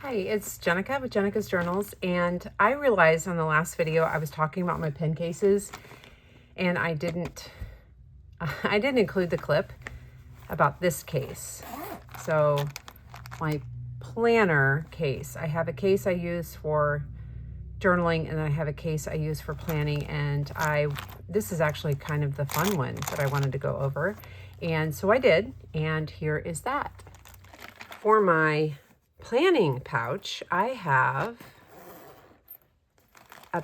Hi, it's Jenica with Jenica's Journals, and I realized on the last video I was talking about my pen cases, and I didn't include the clip about this case. So my planner case, I have a case I use for journaling, and then I have a case I use for planning, and this is actually kind of the fun one that I wanted to go over, and so I did, and here is that. For my planning pouch, I have a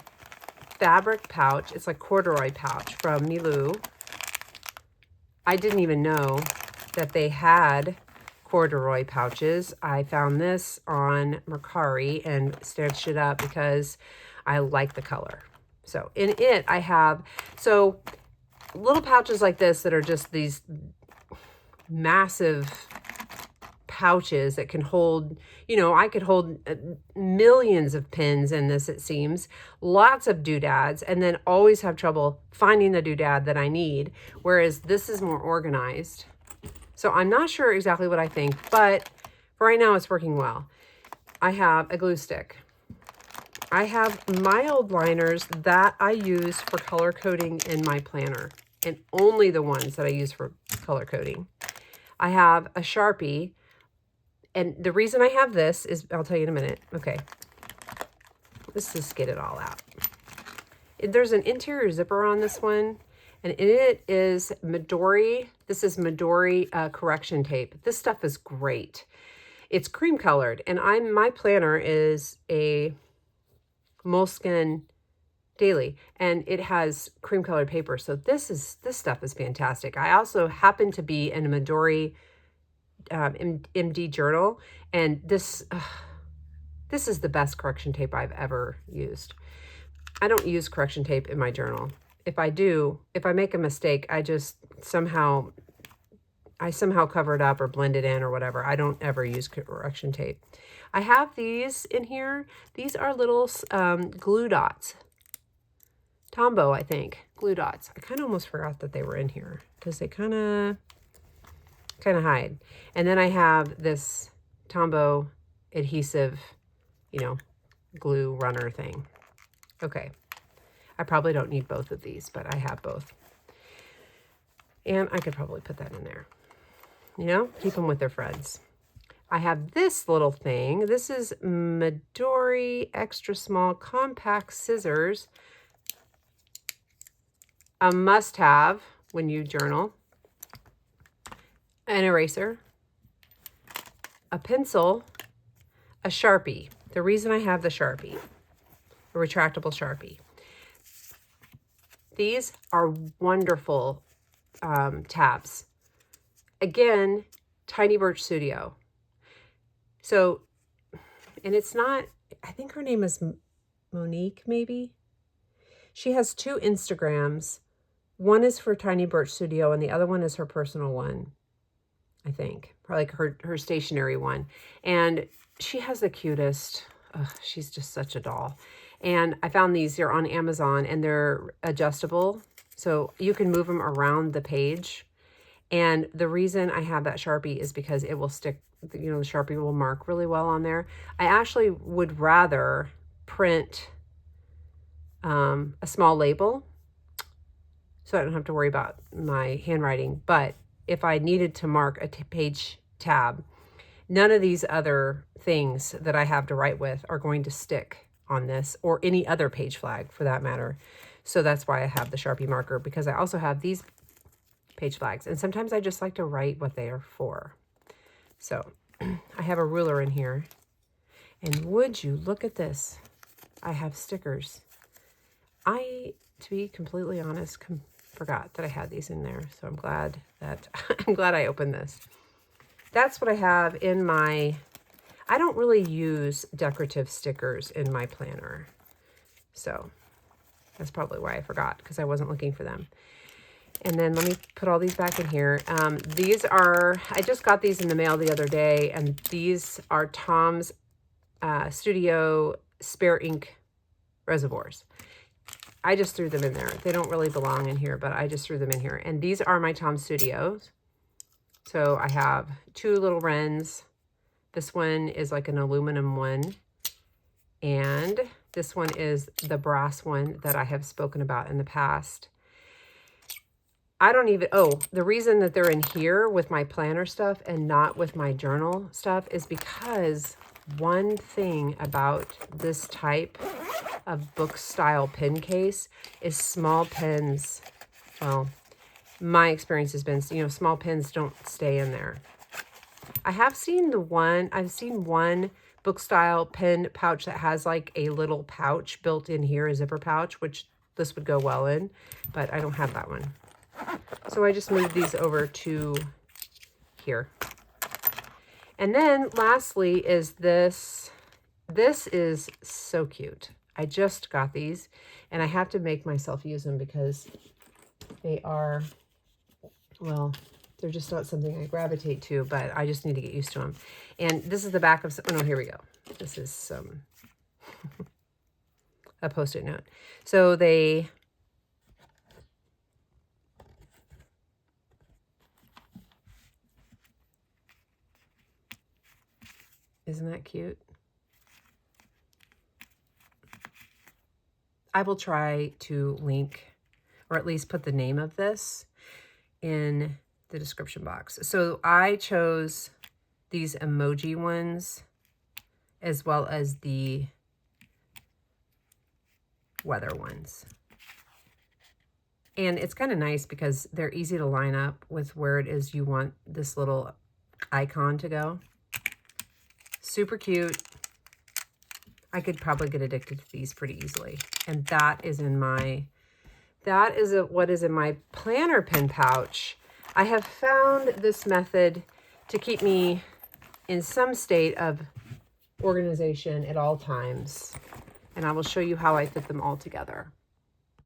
fabric pouch. It's like corduroy pouch from Milloo. I didn't even know that they had corduroy pouches. I found this on Mercari and stitched it up because I like the color. So in it, I have little pouches like this that are just these massive pouches that can hold, I could hold millions of pins in this, it seems, lots of doodads, and then always have trouble finding the doodad that I need, whereas this is more organized. So I'm not sure exactly what I think, but for right now it's working well. I have a glue stick. I have my old liners that I use for color coding in my planner, and only the ones that I use for color coding. I have a Sharpie. And the reason I have this is, I'll tell you in a minute. Okay. Let's just get it all out. There's an interior zipper on this one, and in it is Midori. This is Midori correction tape. This stuff is great. It's cream colored, and my planner is a moleskin daily, and it has cream colored paper. So this stuff is fantastic. I also happen to be in a Midori MD journal, and this is the best correction tape I've ever used. I don't use correction tape in my journal. If I do, if I make a mistake, I somehow cover it up or blend it in or whatever. I don't ever use correction tape. I have these in here. These are little glue dots. Tombow, I think, glue dots. I kind of almost forgot that they were in here because they kind of hide. And then I have this Tombow adhesive, glue runner thing. Okay. I probably don't need both of these, but I have both. And I could probably put that in there. Keep them with their friends. I have this little thing. This is Midori extra small compact scissors. A must-have when you journal. An eraser, a pencil, a Sharpie. The reason I have the Sharpie, a retractable Sharpie. These are wonderful tabs. Again, Tiny Birch Studio. So, and it's not, I think her name is Monique, maybe? She has two Instagrams. One is for Tiny Birch Studio, and the other one is her personal one. I think, probably like her stationery one. And she has the cutest, she's just such a doll. And I found these here on Amazon, and they're adjustable. So you can move them around the page. And the reason I have that Sharpie is because it will stick, the Sharpie will mark really well on there. I actually would rather print a small label so I don't have to worry about my handwriting. But if I needed to mark a page tab, none of these other things that I have to write with are going to stick on this or any other page flag for that matter. So that's why I have the Sharpie marker, because I also have these page flags. And sometimes I just like to write what they are for. So I have a ruler in here. And would you look at this? I have stickers. To be completely honest, forgot that I had these in there. So I'm glad I opened this. That's what I have in my, I don't really use decorative stickers in my planner. So that's probably why I forgot, because I wasn't looking for them. And then let me put all these back in here. These are, I just got these in the mail the other day, and these are Tom's Studio Spare Ink reservoirs. I just threw them in there. They don't really belong in here, but I just threw them in here. And these are my Tom Studios. So I have two little wrens, This one is like an aluminum one. And this one is the brass one that I have spoken about in the past. I don't even, oh, the reason that they're in here with my planner stuff and not with my journal stuff is because one thing about this type of book style pen case is small pens. Well, my experience has been, you know, small pens don't stay in there. I've seen one book style pen pouch that has like a little pouch built in here, a zipper pouch, which this would go well in, but I don't have that one. So I just moved these over to here. And then lastly is this. This is so cute. I just got these and I have to make myself use them because they are, well, they're just not something I gravitate to, but I just need to get used to them. And this is the back of, oh no, here we go. This is some, a Post-it note. So they, isn't that cute? I will try to link, or at least put the name of this in the description box. So I chose these emoji ones as well as the weather ones. And it's kind of nice because they're easy to line up with where it is you want this little icon to go. Super cute. I could probably get addicted to these pretty easily. And that is in my, what is in my planner pen pouch. I have found this method to keep me in some state of organization at all times. And I will show you how I fit them all together.